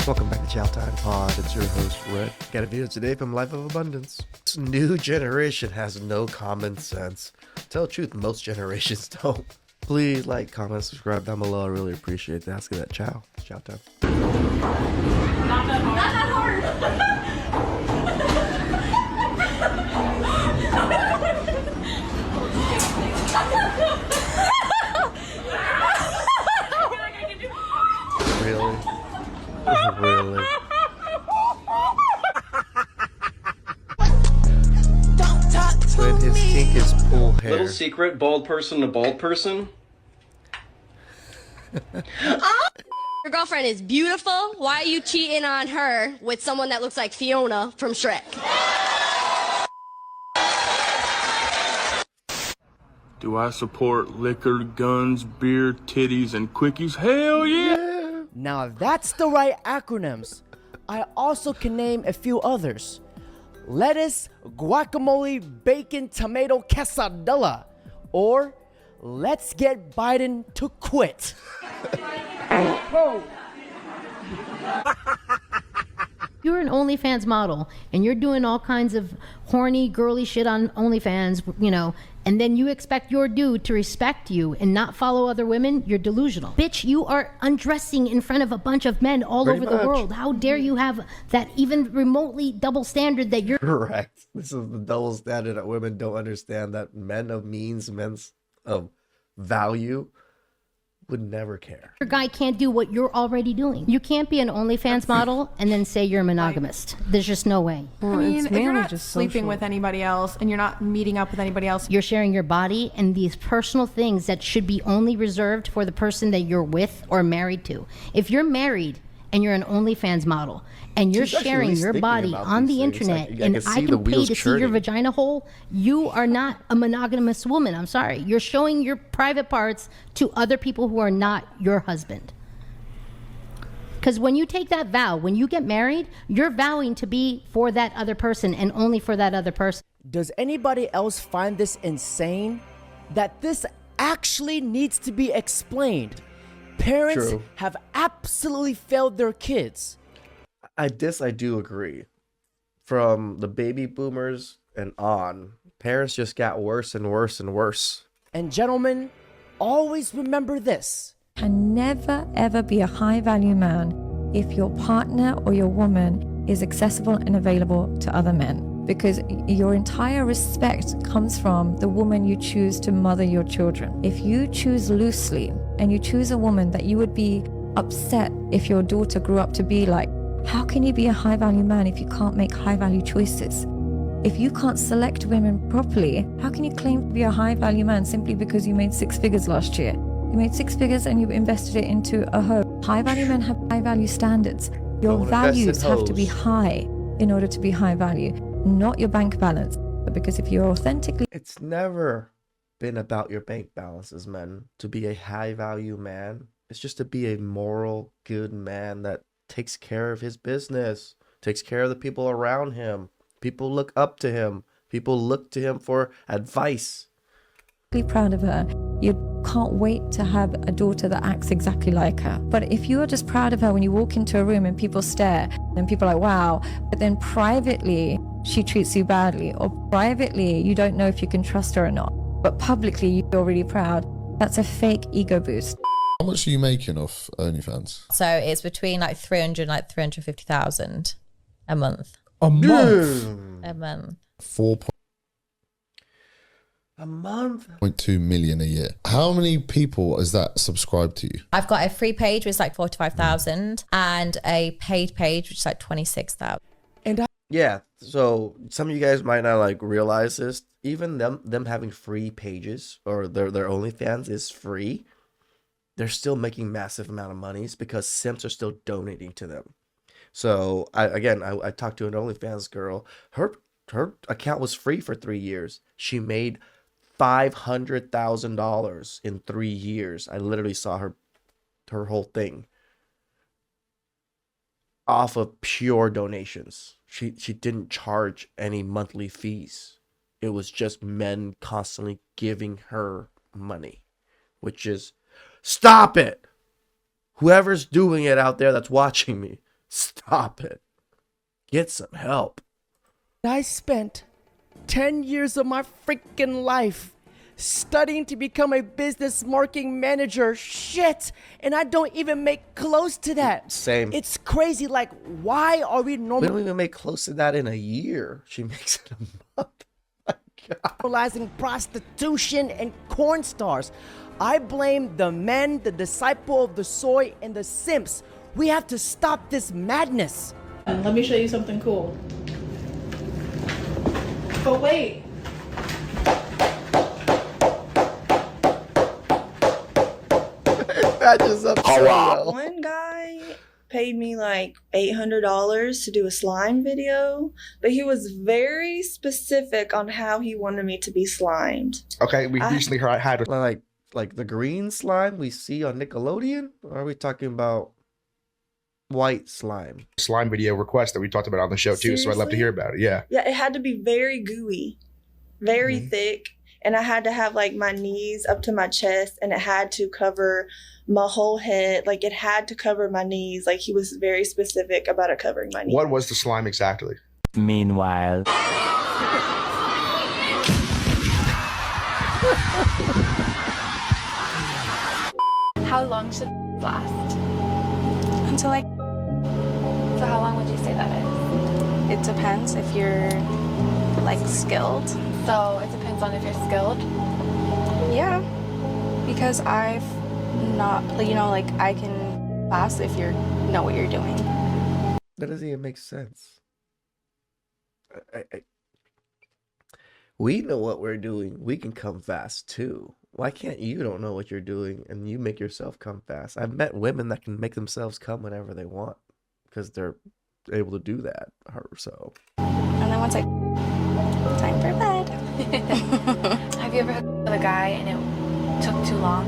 Welcome back to Chow Time Pod. It's your host, Red. Got a video today from Life of Abundance. This new generation has no common sense. Tell the truth, most generations don't. Please like, comment, subscribe down below. I really appreciate that. Let's get that chow. It's chow time. Not that hard. Really? Really? When his kink is pull hair. Little secret, bald person to bald person. Your girlfriend is beautiful. Why are you cheating on her with someone that looks like Fiona from Shrek? Do I support liquor, guns, beer, titties, and quickies? Hell yeah! Now that's the right acronyms. I also can name a few others. Lettuce, guacamole, bacon, tomato, quesadilla. Or let's get Biden to quit. You're an OnlyFans model and you're doing all kinds of horny, girly shit on OnlyFans, you know, and then you expect your dude to respect you and not follow other women. You're delusional. Bitch, you are undressing in front of a bunch of men all Pretty over much. the world. How dare you have that even remotely double standard that you're Correct. This is the double standard that women don't understand, that men of means, men of value would never care. your guy can't do what you're already doing. You can't be an OnlyFans model and then say you're a monogamist. There's just no way. I mean, if you're not sleeping with anybody else and you're not meeting up with anybody else, You're sharing your body and these personal things that should be only reserved for the person that you're with or married to. If you're married and you're an OnlyFans model and you're She's actually sharing really your thinking body about on these the things. internet I and can I see the can pay wheels to see your churning. vagina hole, you are not a monogamous woman. I'm sorry. You're showing your private parts to other people who are not your husband. Because when you take that vow, when you get married, you're vowing to be for that other person and only for that other person. Does anybody else find this insane? That this actually needs to be explained. Parents True. have absolutely failed their kids. I do agree. From the baby boomers and on, parents just got worse and worse and worse. And gentlemen, always remember this. Can never ever be a high value man if your partner or your woman is accessible and available to other men, because your entire respect comes from the woman you choose to mother your children. If you choose loosely and you choose a woman that you would be upset if your daughter grew up to be like, how can you be a high value man if you can't make high value choices? If you can't select women properly, how can you claim to be a high value man simply because you made 6 figures last year? You made 6 figures and you invested it into a home. High value men have high value standards. Your Don't invest in values have to be hoes. high in order to be high value, not your bank balance. Because if you're authentically It's never been about your bank balances, men. To be a high value man, it's just to be a moral, good man that takes care of his business, takes care of the people around him. People look up to him. People look to him for advice. proud of her, you can't wait to have a daughter that acts exactly like her. But if you are just proud of her when you walk into a room and people stare and people are like, wow, but then privately she treats you badly, or privately you don't know if you can trust her or not, but publicly you feel really proud, that's a fake ego boost. How much are you making off OnlyFans? So it's between like 300 and like 350,000 a month. A month? A month. 4.2 A month? million a year. How many people is that subscribed to you? I've got a free page which is like 45,000 and a paid page which is like 26,000. Yeah, so some of you guys might not like realize this. Even them having free pages or their OnlyFans is free. They're still making massive amount of monies because simps are still donating to them. So I talked to an OnlyFans girl. Her account was free for 3 years. She made $500,000 in 3 years. I literally saw her whole thing off of pure donations. She didn't charge any monthly fees. It was just men constantly giving her money, which is, stop it. Whoever's doing it out there that's watching me, Stop it. Get some help. I spent 10 years of my freaking life studying to become a business marketing manager. Shit. And I don't even make close to that. Same. It's crazy. Like, why are we We don't normal? even make close to that in a year. She makes it a month. My God. Normalizing prostitution and corn stars. I blame the men, the disciple of the soy, and the simps. We have to stop this madness. Let me show you something cool. But wait. Matches up so well. One guy paid me like $800 to do a slime video, but he was very specific on how he wanted me to be slimed. Okay, we recently had Like the green slime we see on Nickelodeon? Or are we talking about white slime? slime video request that we talked about on the show too, so I'd love to hear about it. Yeah. Yeah, it had to be very gooey, very thick, and I had to have like my knees up to my chest, and it had to cover my whole head. Like it had to cover my knees. Like he was very specific about it covering my knees. What was the slime exactly? Meanwhile. How long should last? Until like. So how long would you say that is? It depends if you're like skilled. So it depends on if you're skilled. Yeah, because I've not, you know, like I can last if you know what you're doing. That doesn't even make sense. We know what we're doing. We can come fast too. Why can't you don't know what you're doing and you make yourself come fast? I've met women that can make themselves come whenever they want because they're able to do that. So. And then once like, time for bed. Have you ever hooked up with a guy and it took too long?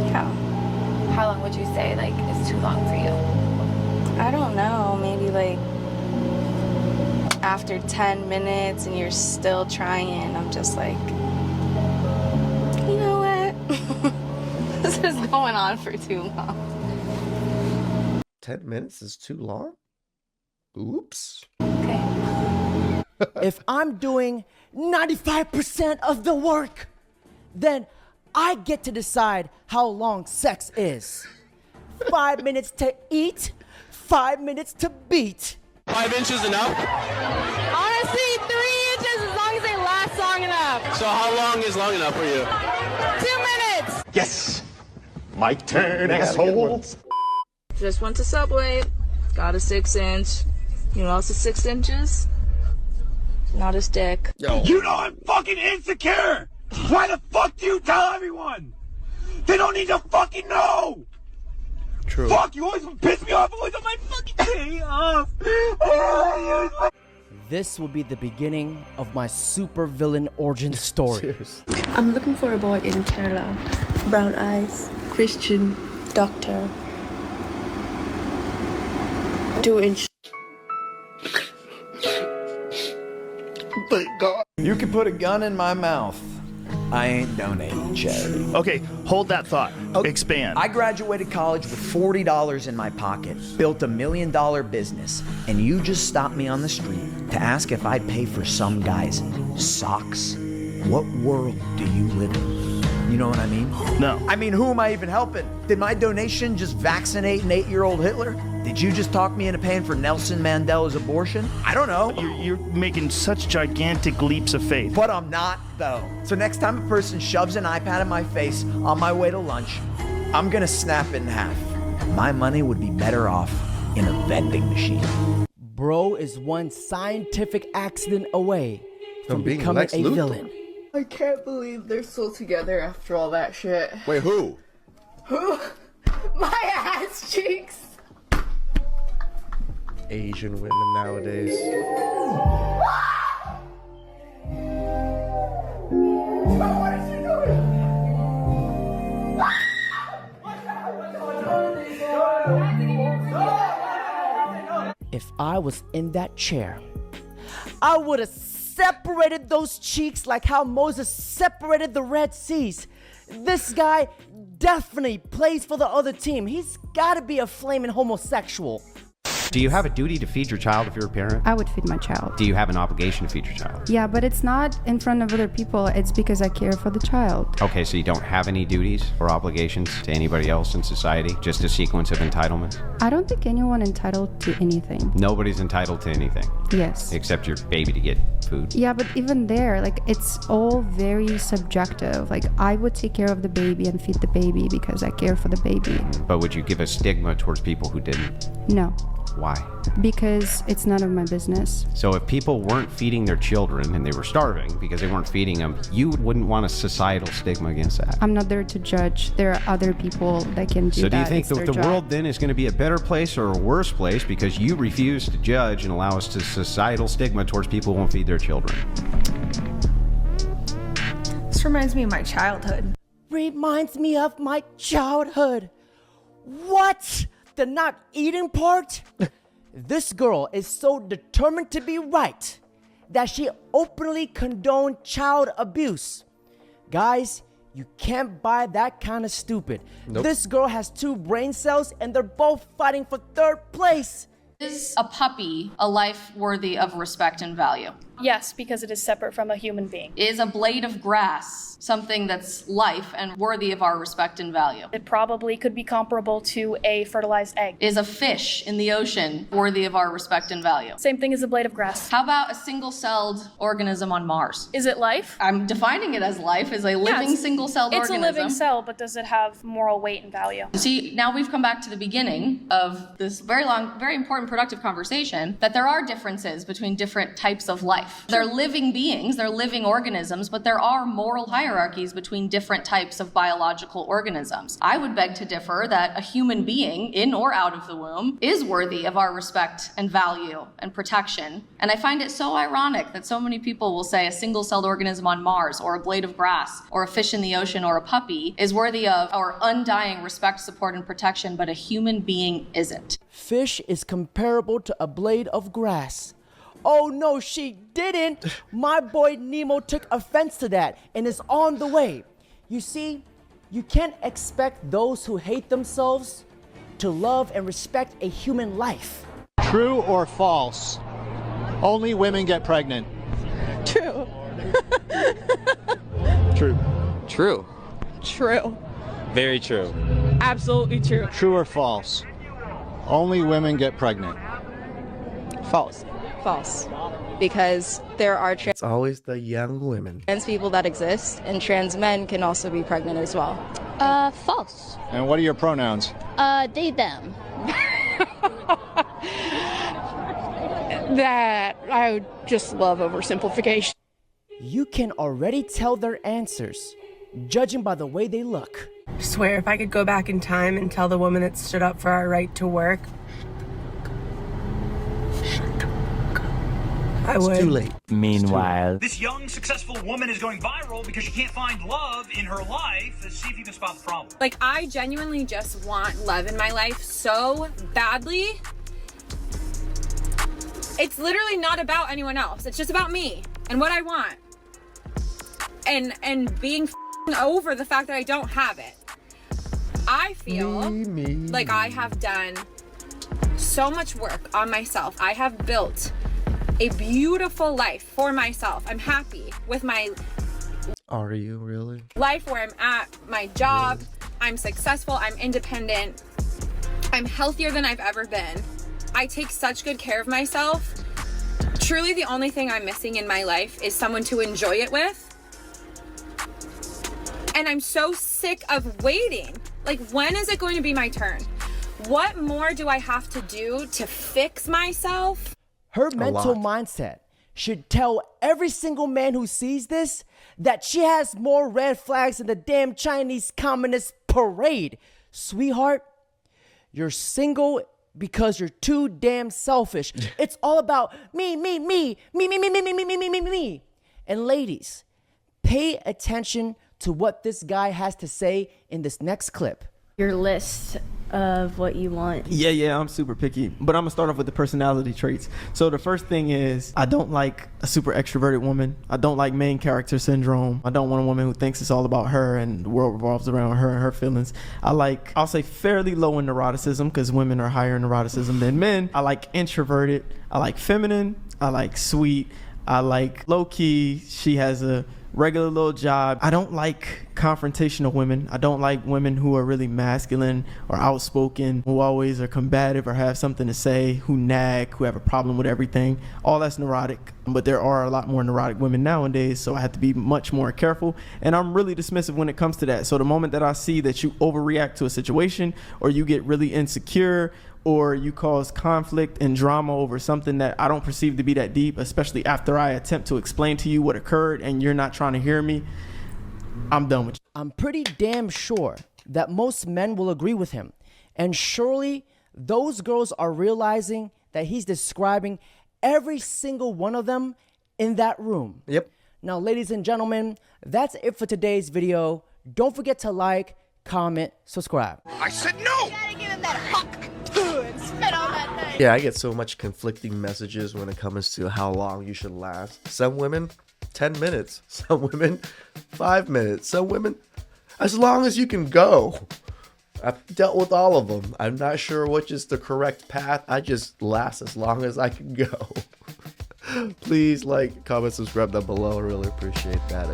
Yeah. How long would you say like is too long for you? I don't know, maybe like after 10 minutes and you're still trying, I'm just like, you know what? This is going on for too long. 10 minutes is too long? Oops. If I'm doing 95% of the work, then I get to decide how long sex is. 5 minutes to eat, 5 minutes to beat. 5 inches enough? Honestly, 3 inches as long as they last long enough. So how long is long enough for you? 2 minutes. Yes! My turn, asshole! Just went to Subway, got a 6-inch. You lost the 6 inches? Not his dick. You know I'm fucking insecure! Why the fuck do you tell everyone? They don't need to fucking know! True. Fuck, you always piss me off always on my fucking day off! This will be the beginning of my supervillain origin story. I'm looking for a boy in Kerala. Brown eyes, Christian, doctor. Doing Thank God. You can put a gun in my mouth. I ain't donating to charity. Okay, hold that thought. Expand. I graduated college with $40 in my pocket, built $1 million business, and you just stopped me on the street to ask if I'd pay for some guy's socks. What world do you live in? You know what I mean? No. I mean, who am I even helping? Did my donation just vaccinate an 8-year-old Hitler? Did you just talk me into paying for Nelson Mandela's abortion? I don't know. You're making such gigantic leaps of faith. But I'm not, though. So next time a person shoves an iPad in my face on my way to lunch, I'm gonna snap it in half. My money would be better off in a vending machine. Bro is one scientific accident away from being becoming Lex a Luthor. villain. I can't believe they're still together after all that shit. Wait, who? Who? My ass cheeks. Asian women nowadays. What is she doing? If I was in that chair, I would have separated those cheeks like how Moses separated the Red Seas. This guy definitely plays for the other team. He's gotta be a flaming homosexual. Do you have a duty to feed your child if you're a parent? I would feed my child. Do you have an obligation to feed your child? Yeah, but it's not in front of other people. It's because I care for the child. Okay, so you don't have any duties or obligations to anybody else in society? Just a sequence of entitlements? I don't think anyone entitled to anything. Nobody's entitled to anything? Yes. Except your baby to get food? Yeah, but even there, like, it's all very subjective. Like, I would take care of the baby and feed the baby because I care for the baby. But would you give a stigma towards people who didn't? No. Why? Because it's none of my business. So if people weren't feeding their children and they were starving because they weren't feeding them, you wouldn't want a societal stigma against that? I'm not there to judge. There are other people that can do that. So do you think It's that their the job. world then is going to be a better place or a worse place because you refuse to judge and allow us to societal stigma towards people who won't feed their children? This reminds me of my childhood. Reminds me of my childhood. What? The not eating part? This girl is so determined to be right that she openly condoned child abuse. Guys, you can't buy that kind of stupid. Nope. This girl has 2 brain cells and they're both fighting for 3rd place. Is a puppy a life worthy of respect and value? Yes, because it is separate from a human being. Is a blade of grass something that's life and worthy of our respect and value? It probably could be comparable to a fertilized egg. Is a fish in the ocean worthy of our respect and value? Same thing as a blade of grass. How about a single-celled organism on Mars? Is it life? I'm defining it as life, as a living single-celled organism. It's a living cell, but does it have moral weight and value? See, now we've come back to the beginning of this very long, very important, productive conversation, that there are differences between different types of life. They're living beings, they're living organisms, but there are moral hierarchies between different types of biological organisms. I would beg to differ that a human being, in or out of the womb, is worthy of our respect and value and protection. And I find it so ironic that so many people will say a single-celled organism on Mars, or a blade of grass, or a fish in the ocean, or a puppy is worthy of our undying respect, support, and protection, but a human being isn't. Fish is comparable to a blade of grass. Oh no, she didn't. My boy Nemo took offense to that and is on the way. You see, you can't expect those who hate themselves to love and respect a human life. True or false? Only women get pregnant. True. True. True. True. Very true. Absolutely true. True or false? Only women get pregnant. False. False. Because there are It's always the young women. trans people that exist, and trans men can also be pregnant as well. False. And what are your pronouns? They, them. That I would just love oversimplification. You can already tell their answers, judging by the way they look. I swear, if I could go back in time and tell the woman that stood up for our right to work, I would. It's too late. Meanwhile, This young, successful woman is going viral because she can't find love in her life. Let's see if you can spot the problem. Like, I genuinely just want love in my life so badly. It's literally not about anyone else. It's just about me and what I want. And being over the fact that I don't have it. I feel like I have done so much work on myself. I have built a beautiful life for myself. I'm happy with my Are you really? life where I'm at, my job. I'm successful, I'm independent. I'm healthier than I've ever been. I take such good care of myself. Truly the only thing I'm missing in my life is someone to enjoy it with. And I'm so sick of waiting. Like, when is it going to be my turn? What more do I have to do to fix myself? Her mental mindset should tell every single man who sees this that she has more red flags than the damn Chinese Communist parade. Sweetheart, you're single because you're too damn selfish. It's all about me. And ladies, pay attention to what this guy has to say in this next clip. Your list of what you want. Yeah, I'm super picky. But I'm going to start off with the personality traits. So the first thing is I don't like a super extroverted woman. I don't like main character syndrome. I don't want a woman who thinks it's all about her and the world revolves around her and her feelings. I'll say fairly low in neuroticism because women are higher in neuroticism than men. I like introverted. I like feminine. I like sweet. I like low key. She has a regular little job. I don't like confrontational women. I don't like women who are really masculine or outspoken, who always are combative or have something to say, who nag, who have a problem with everything. All that's neurotic. But there are a lot more neurotic women nowadays, so I have to be much more careful. And I'm really dismissive when it comes to that. So the moment that I see that you overreact to a situation or you get really insecure or you cause conflict and drama over something that I don't perceive to be that deep, especially after I attempt to explain to you what occurred and you're not trying to hear me, I'm done with you. I'm pretty damn sure that most men will agree with him. And surely those girls are realizing that he's describing every single one of them in that room. Yep. Now, ladies and gentlemen, that's it for today's video. Don't forget to like, comment, subscribe. I said no! You gotta give him that hawk and spit on that thing. Yeah, I get so much conflicting messages when it comes to how long you should last. Some women, 10 minutes. Some women, 5 minutes. Some women, as long as you can go. I've dealt with all of them. I'm not sure which is the correct path. I just last as long as I can go. Please like, comment, subscribe down below. I really appreciate that.